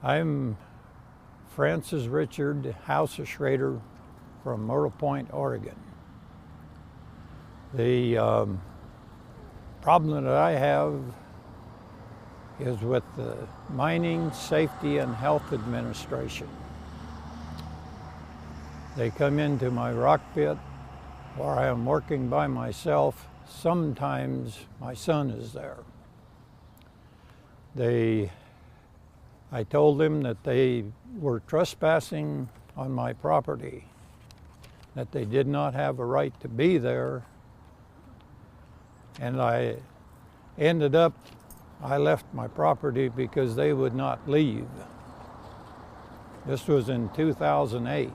I'm Francis Richard, House of Schrader from Myrtle Point, Oregon. The problem that I have is with the Mining Safety and Health Administration. They come into my rock pit where I am working by myself. Sometimes my son is there. I told them that they were trespassing on my property, that they did not have a right to be there, and I left my property because they would not leave. This was in 2008.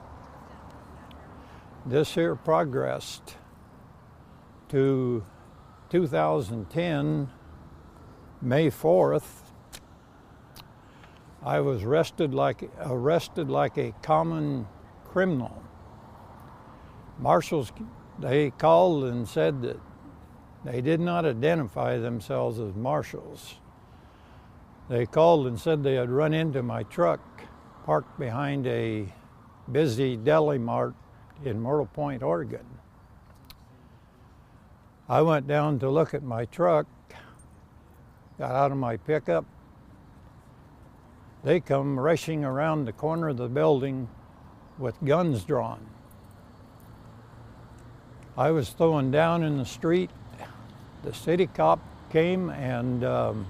This here progressed to 2010, May 4th. I was arrested like a common criminal. Marshals, they called and said that they did not identify themselves as marshals. They called and said they had run into my truck parked behind a busy deli mart in Myrtle Point, Oregon. I went down to look at my truck, got out of my pickup. They come rushing around the corner of the building with guns drawn. I was thrown down in the street. The city cop came and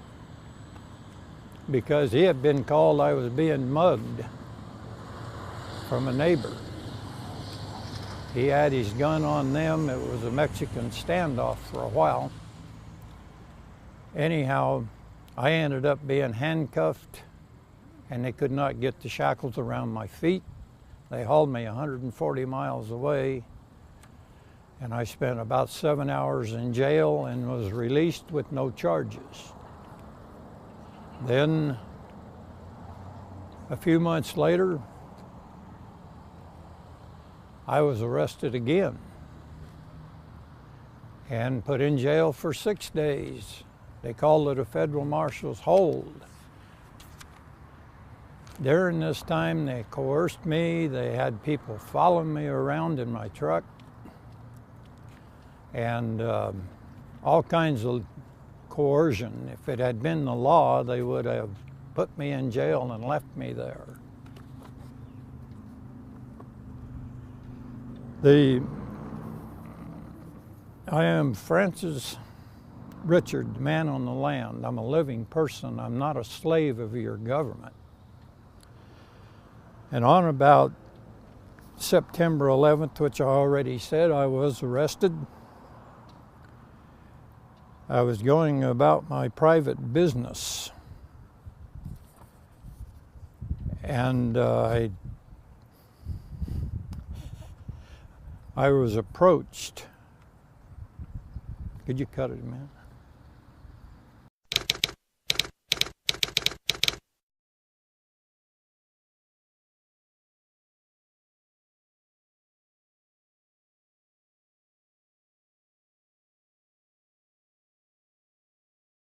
because he had been called I was being mugged from a neighbor. He had his gun on them. It was a Mexican standoff for a while. Anyhow, I ended up being handcuffed, and they could not get the shackles around my feet. They hauled me 140 miles away, and I spent about 7 hours in jail and was released with no charges. Then, a few months later, I was arrested again and put in jail for 6 days. They called it a federal marshal's hold. During this time, they coerced me. They had people following me around in my truck, and all kinds of coercion. If it had been the law, they would have put me in jail and left me there. I am Francis Richard, man on the land. I'm a living person. I'm not a slave of your government. And on about September 11th, which I already said, I was arrested. I was going about my private business, and I was approached. Could you cut it, man?